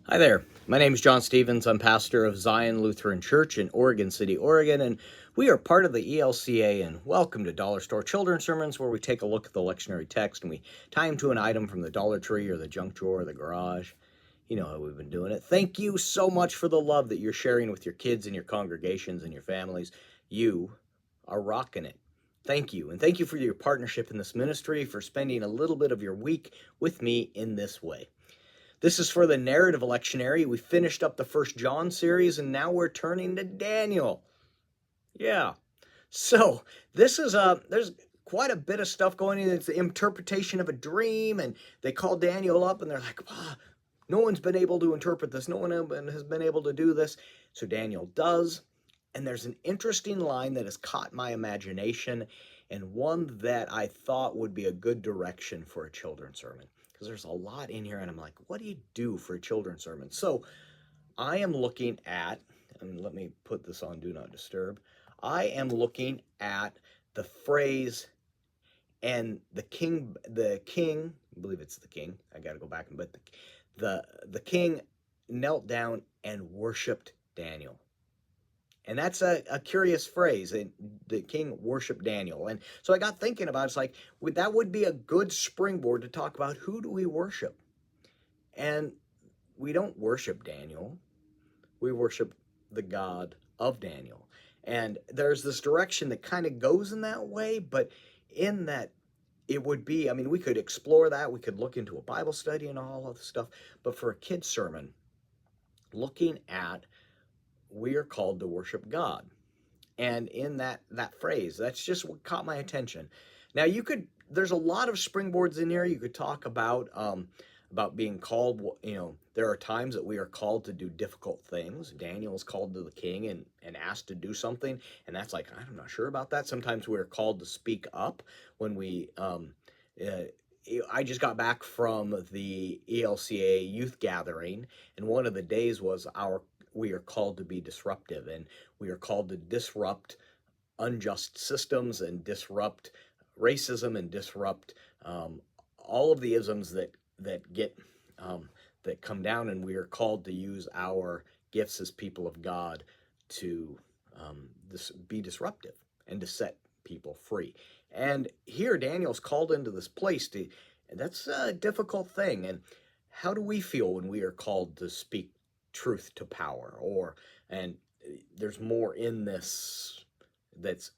Hi there. My name is John Stevens. I'm pastor of Zion Lutheran Church in Oregon City, Oregon, and we are part of the ELCA. And welcome to Dollar Store Children's Sermons, where we take a look at the lectionary text and we tie them to an item from the Dollar Tree or the junk drawer or the garage. You know how we've been doing it. Thank you so much for the love that you're sharing with your kids and your congregations and your families. You are rocking it. Thank you. And thank you for your partnership in this ministry, for spending a little bit of your week with me in this way. This is for the narrative lectionary. We finished up the First John series, and now we're turning to Daniel. Yeah. So this is there's quite a bit of stuff going in. It's the interpretation of a dream, and they call Daniel up, and they're like, no one's been able to interpret this. No one has been able to do this. So Daniel does, and there's an interesting line that has caught my imagination, and one that I thought would be a good direction for a children's sermon. Because there's a lot in here, and I'm like, what do you do for a children's sermon? So I am looking at, and let me put this on Do Not Disturb. I am looking at the phrase, and the king, I believe it's the king. I got to go back, but the king knelt down and worshipped Daniel. And that's a curious phrase. The king worshiped Daniel. And so I got thinking about it. It's like, that would be a good springboard to talk about who do we worship. And we don't worship Daniel. We worship the God of Daniel. And there's this direction that kind of goes in that way, but in that it would be, we could explore that. We could look into a Bible study and all of the stuff. But for a kid's sermon, looking at we are called to worship God. And in that phrase, that's just what caught my attention. Now there's a lot of springboards in here. You could talk about being called, there are times that we are called to do difficult things. Daniel is called to the king and asked to do something, and that's like, I'm not sure about that. Sometimes we're called to speak up when we, I just got back from the ELCA youth gathering, and one of the days was we are called to be disruptive, and we are called to disrupt unjust systems and disrupt racism and disrupt all of the isms that get that come down, and we are called to use our gifts as people of God to be disruptive and to set people free. And here Daniel's called into this place that's a difficult thing. And how do we feel when we are called to speak truth to power? And there's more in this that's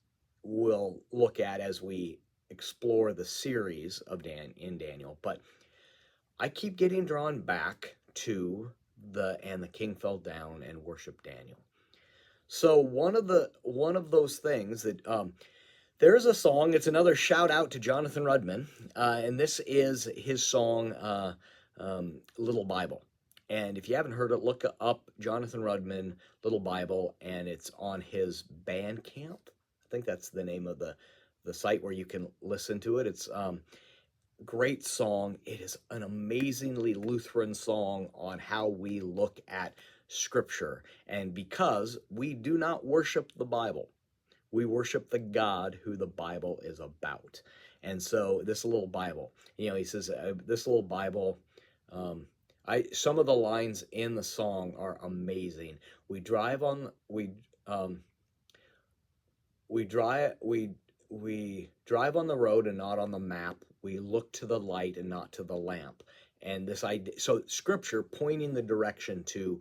we'll look at as we explore the series of Daniel. But I keep getting drawn back to and the king fell down and worshiped Daniel. So one of those things that there's a song. It's another shout out to Jonathan Rudman, and this is his song, Little Bible. And if you haven't heard it, look up Jonathan Rudman, Little Bible, and it's on his Bandcamp. I think that's the name of the site where you can listen to it. It's great song. It is an amazingly Lutheran song on how we look at Scripture. And because we do not worship the Bible, we worship the God who the Bible is about. And so this little Bible, he says, this little Bible, some of the lines in the song are amazing. We drive on the road and not on the map. We look to the light and not to the lamp. And this idea, so Scripture pointing the direction to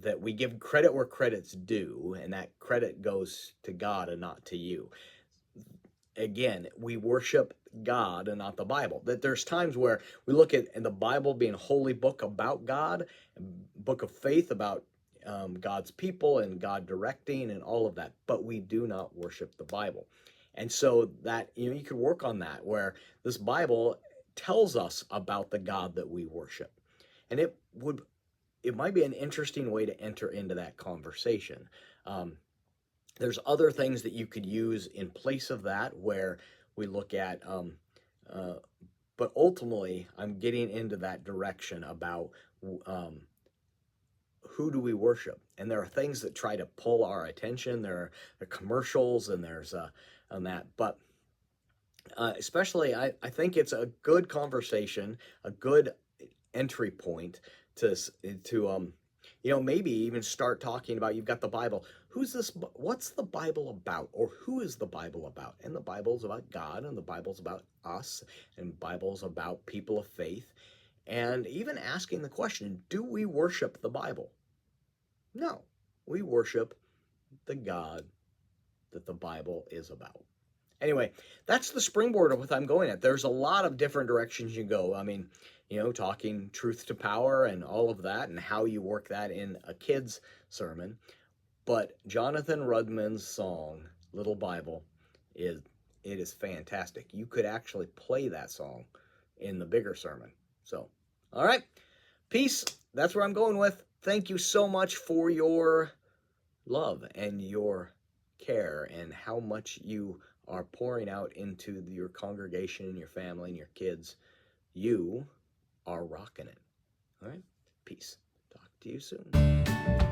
that we give credit where credit's due, and that credit goes to God and not to you. Again, we worship God and not the Bible. That there's times where we look at the Bible being a holy book about God, a book of faith about God's people and God directing and all of that, but we do not worship the Bible. And so that, you could work on that, where this Bible tells us about the God that we worship. And it might be an interesting way to enter into that conversation. There's other things that you could use in place of that, where we look at, but ultimately I'm getting into that direction about who do we worship? And there are things that try to pull our attention. There are commercials, and there's on that. But especially, I think it's a good conversation, a good entry point to maybe even start talking about, you've got the Bible. What's the Bible about? Or who is the Bible about? And the Bible's about God, and the Bible's about us, and the Bible's about people of faith. And even asking the question, do we worship the Bible? No, we worship the God that the Bible is about. Anyway, that's the springboard of what I'm going at. There's a lot of different directions you go. I mean, talking truth to power and all of that, and how you work that in a kid's sermon. But Jonathan Rudman's song, Little Bible, it is fantastic. You could actually play that song in the bigger sermon. So, all right, peace. That's where I'm going with. Thank you so much for your love and your care, and how much you are pouring out into your congregation and your family and your kids. You are rocking it. All right, peace. Talk to you soon.